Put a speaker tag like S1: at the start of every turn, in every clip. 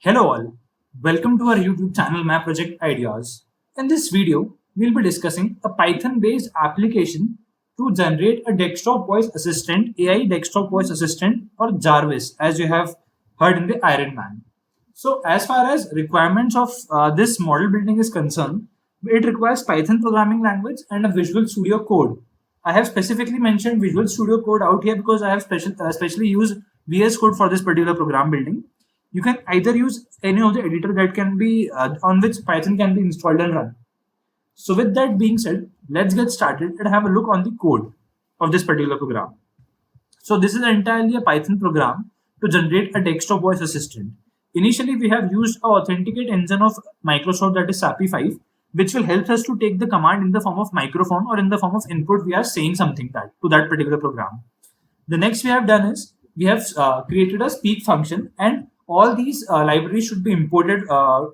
S1: Hello all, welcome to our YouTube channel My Project Ideas. In this video, we'll be discussing a Python-based application to generate a desktop voice assistant, AI desktop voice assistant or Jarvis, as you have heard in the Iron Man. So as far as requirements of this model building is concerned, it requires Python programming language and a Visual Studio Code. I have specifically mentioned Visual Studio Code out here because I have specially used VS Code for this particular program building. You can either use any of the editor that can be on which Python can be installed and run. So with that being said, let's get started and have a look on the code of this particular program. So this is entirely a Python program to generate a desktop voice assistant. Initially, we have used an authenticate engine of Microsoft, that is SAPI 5, which will help us to take the command in the form of microphone or in the form of input. We are saying something to that particular program. The next we have done is we have created a speak function, and all these libraries should be imported for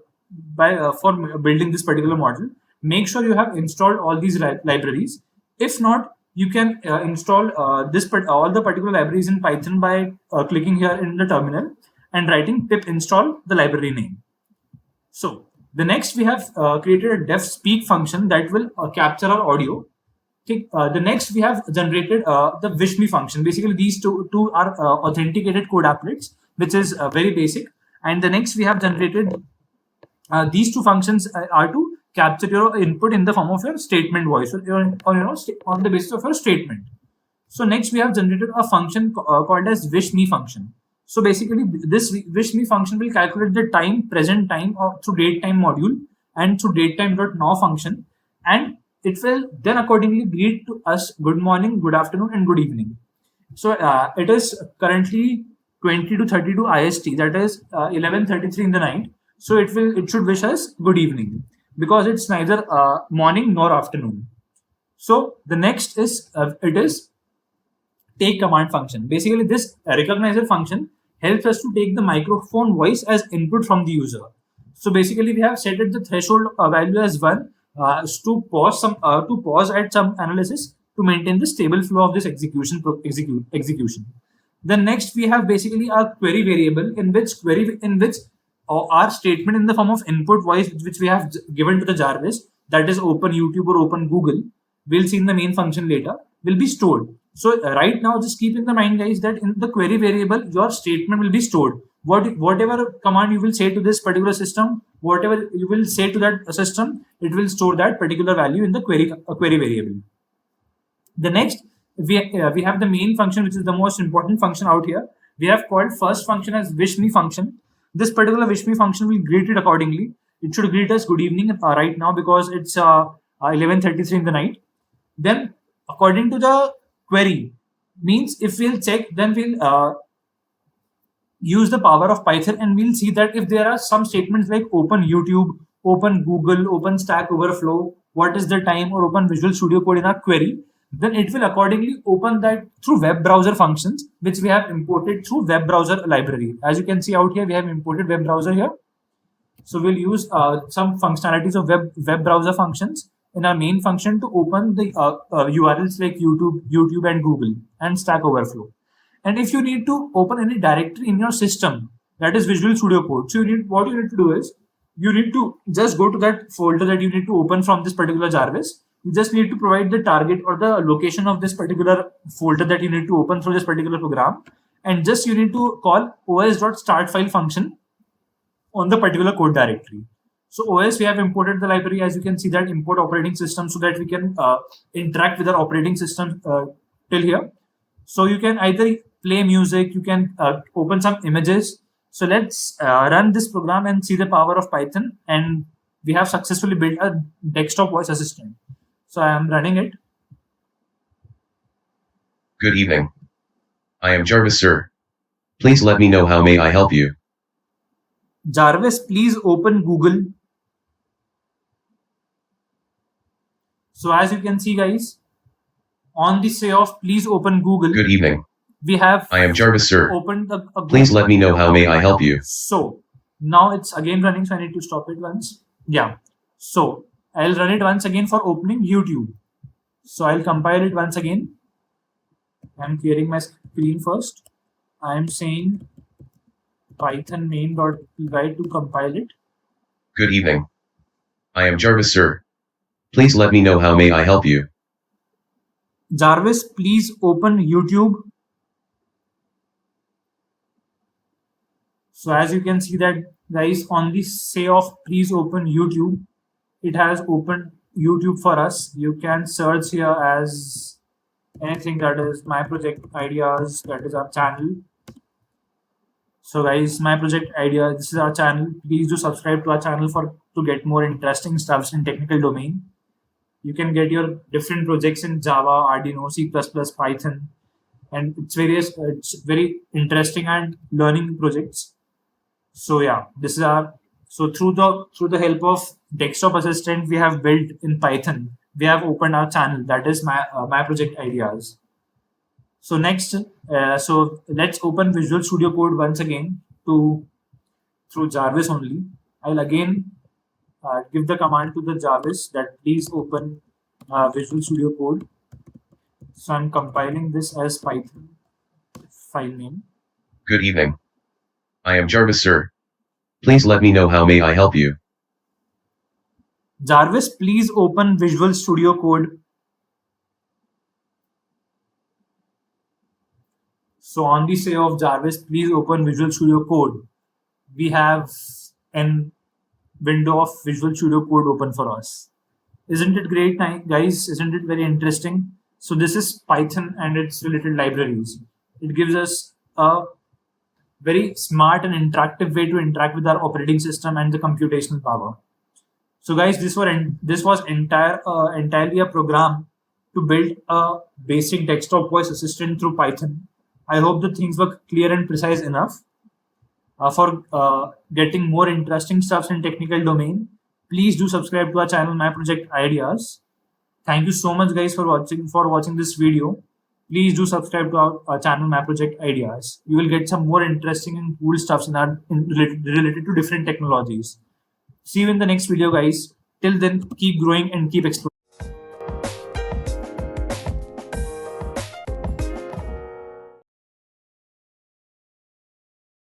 S1: building this particular model. Make sure you have installed all these libraries. If not, you can install all the particular libraries in Python by clicking here in the terminal and writing pip install the library name. So the next we have created a def speak function that will capture our audio. Okay. The next we have generated the wish me function. Basically, these two are authenticated code applets, which is very basic. And the next we have generated these two functions are to capture your input in the form of your statement voice or on the basis of your statement. So next we have generated a function called as wish me function. So basically, this wish me function will calculate the time, present time, through date time module and through datetime.now function, and it will then accordingly greet to us good morning, good afternoon, and good evening. So it is currently 20 to 32 IST, that is 11:33 in the night. So it should wish us good evening because it's neither morning nor afternoon. So the next is it is take command function. Basically, this recognizer function helps us to take the microphone voice as input from the user. So basically, we have set the threshold value as 1 to pause at some analysis to maintain the stable flow of this execution. Then next we have basically a query variable in which our statement in the form of input voice, which we have given to the Jarvis, that is open YouTube or open Google, we'll see in the main function later, will be stored. So right now, just keep in the mind, guys, that in the query variable, your statement will be stored. Whatever command you will say to this particular system, whatever you will say to that system, it will store that particular value in the query variable. The next, we have the main function, which is the most important function out here. We have called first function as wish me function. This particular wish me function will greet it accordingly. It should greet us good evening right now because it's 11:33 in the night. Then, according to the query, means if we'll check, then we'll use the power of Python and we'll see that if there are some statements like open YouTube, open Google, open Stack Overflow, what is the time, or open Visual Studio Code in our query, then it will accordingly open that through web browser functions, which we have imported through web browser library. As you can see out here, we have imported web browser here. So we'll use some functionalities of web browser functions in our main function to open the URLs like YouTube and Google and Stack Overflow. And if you need to open any directory in your system, that is Visual Studio Code. So what you need to do is you need to just go to that folder that you need to open from this particular Jarvis. You just need to provide the target or the location of this particular folder that you need to open through this particular program. And just you need to call os.startFile function on the particular code directory. So OS, we have imported the library, as you can see, that import operating system, so that we can interact with our operating system till here. So you can either play music, you can open some images. So let's run this program and see the power of Python. And we have successfully built a desktop voice assistant. So I am running it.
S2: Good evening. I am Jarvis, sir. Please let me know how may I help you.
S1: Jarvis, please open Google. So as you can see, guys, on the say of please open Google.
S2: Good evening.
S1: We have
S2: I am Jarvis, sir.
S1: Opened
S2: Please let me know how may I help you.
S1: So now it's again running, so I need to stop it once. Yeah. So I'll run it once again for opening YouTube. So I'll compile it once again. I'm clearing my screen first. I'm saying Python main.py to compile it.
S2: Good evening. I am Jarvis, sir. Please let me know how may I help you.
S1: Jarvis, please open YouTube. So as you can see that, guys, on the say of please open YouTube, it has opened YouTube for us. You can search here as anything, that is my project ideas, that is our channel. So guys, my project idea, this is our channel. Please do subscribe to our channel to get more interesting stuffs in technical domain. You can get your different projects in Java, Arduino, C++, Python, and it's very interesting and learning projects. So yeah, this is our, so through the help of desktop assistant we have built in Python, we have opened our channel, that is my project ideas. So next, so let's open Visual Studio Code once again through Jarvis only. I'll again give the command to the Jarvis that please open Visual Studio Code. So I'm compiling this as Python file name.
S2: Good evening. I am Jarvis, sir. Please let me know how may I help you.
S1: Jarvis, please open Visual Studio Code. So on the say of Jarvis, please open Visual Studio Code, we have an window of Visual Studio Code open for us. Isn't it great, guys? Isn't it very interesting? So this is Python and its related libraries. It gives us a very smart and interactive way to interact with our operating system and the computational power. So guys, this was entirely a program to build a basic desktop voice assistant through Python. I hope the things were clear and precise enough. For getting more interesting stuff in technical domain, please do subscribe to our channel, My Project Ideas. Thank you so much, guys, for watching this video. Please do subscribe to our channel, My Project Ideas. You will get some more interesting and cool stuff related to different technologies. See you in the next video, guys. Till then, keep growing and keep exploring.